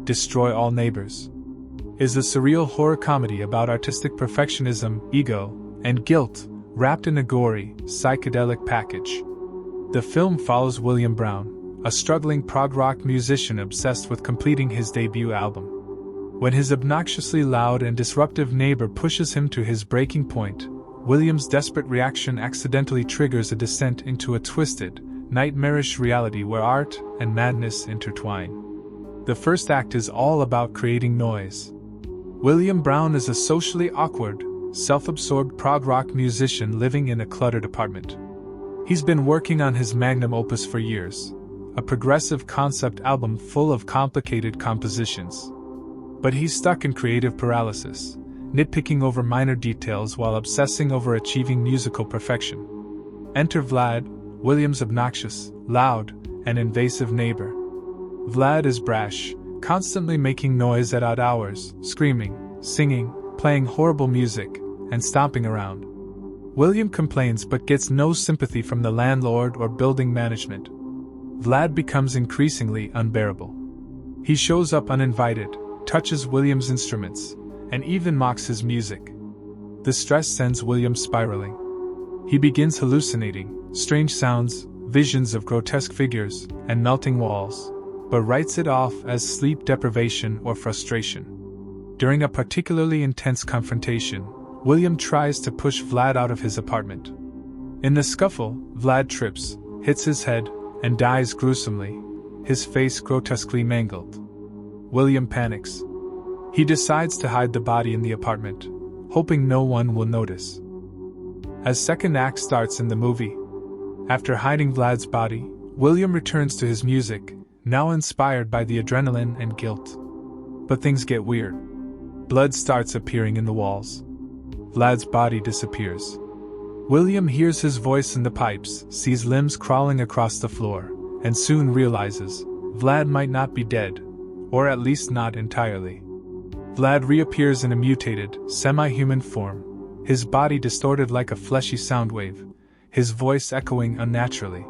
Destroy All Neighbors is a surreal horror comedy about artistic perfectionism, ego, and guilt, wrapped in a gory, psychedelic package. The film follows William Brown, a struggling prog-rock musician obsessed with completing his debut album. When his obnoxiously loud and disruptive neighbor pushes him to his breaking point, William's desperate reaction accidentally triggers a descent into a twisted, nightmarish reality where art and madness intertwine. The first act is all about creating noise. William Brown is a socially awkward, self-absorbed prog-rock musician living in a cluttered apartment. He's been working on his magnum opus for years, a progressive concept album full of complicated compositions. But he's stuck in creative paralysis, nitpicking over minor details while obsessing over achieving musical perfection. Enter Vlad, William's obnoxious, loud, and invasive neighbor. Vlad is brash, constantly making noise at odd hours, screaming, singing, playing horrible music, and stomping around. William complains but gets no sympathy from the landlord or building management. Vlad becomes increasingly unbearable. He shows up uninvited, touches William's instruments, and even mocks his music. The stress sends William spiraling. He begins hallucinating, strange sounds, visions of grotesque figures, and melting walls, but writes it off as sleep deprivation or frustration. During a particularly intense confrontation, William tries to push Vlad out of his apartment. In the scuffle, Vlad trips, hits his head, and dies gruesomely, his face grotesquely mangled. William panics. He decides to hide the body in the apartment, hoping no one will notice. As second act starts in the movie, after hiding Vlad's body, William returns to his music, now inspired by the adrenaline and guilt. But things get weird. Blood starts appearing in the walls. Vlad's body disappears. William hears his voice in the pipes, sees limbs crawling across the floor, and soon realizes Vlad might not be dead, or at least not entirely. Vlad reappears in a mutated, semi-human form, his body distorted like a fleshy sound wave, his voice echoing unnaturally.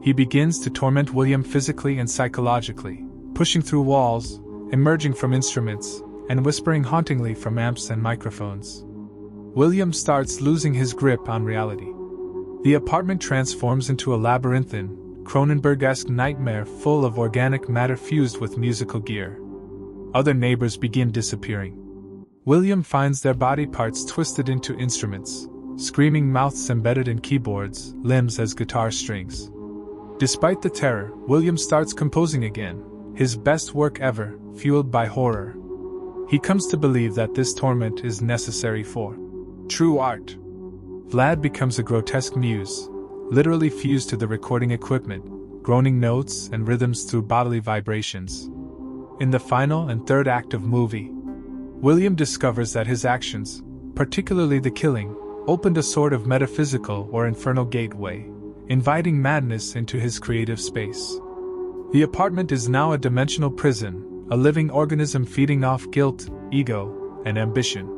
He begins to torment William physically and psychologically, pushing through walls, emerging from instruments, and whispering hauntingly from amps and microphones. William starts losing his grip on reality. The apartment transforms into a labyrinthine, Cronenberg-esque nightmare full of organic matter fused with musical gear. Other neighbors begin disappearing. William finds their body parts twisted into instruments, screaming mouths embedded in keyboards, limbs as guitar strings. Despite the terror, William starts composing again, his best work ever, fueled by horror. He comes to believe that this torment is necessary for true art. Vlad becomes a grotesque muse, literally fused to the recording equipment, groaning notes and rhythms through bodily vibrations. In the final and third act of movie, William discovers that his actions, particularly the killing, opened a sort of metaphysical or infernal gateway, inviting madness into his creative space. The apartment is now a dimensional prison, a living organism feeding off guilt, ego, and ambition.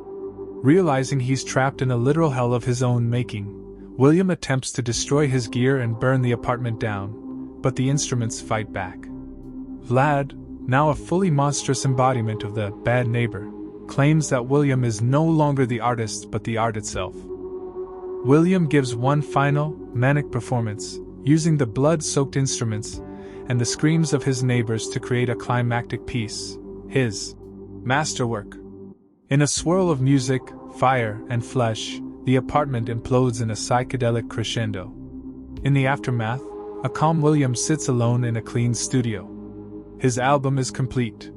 Realizing he's trapped in a literal hell of his own making, William attempts to destroy his gear and burn the apartment down, but the instruments fight back. Vlad, now a fully monstrous embodiment of the bad neighbor, claims that William is no longer the artist but the art itself. William gives one final, manic performance, using the blood-soaked instruments and the screams of his neighbors to create a climactic piece, his masterwork. In a swirl of music, fire, and flesh, the apartment implodes in a psychedelic crescendo. In the aftermath, a calm William sits alone in a clean studio. His album is complete.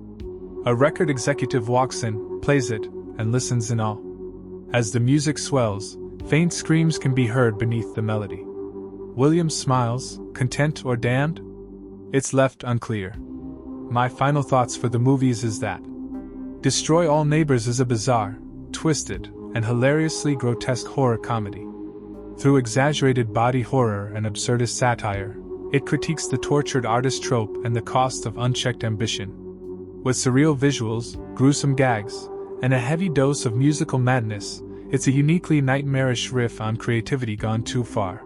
A record executive walks in, plays it, and listens in awe. As the music swells, faint screams can be heard beneath the melody. William smiles, content or damned? It's left unclear. My final thoughts for the movies is that Destroy All Neighbors is a bizarre, twisted, and hilariously grotesque horror comedy. Through exaggerated body horror and absurdist satire, it critiques the tortured artist trope and the cost of unchecked ambition. With surreal visuals, gruesome gags, and a heavy dose of musical madness, it's a uniquely nightmarish riff on creativity gone too far.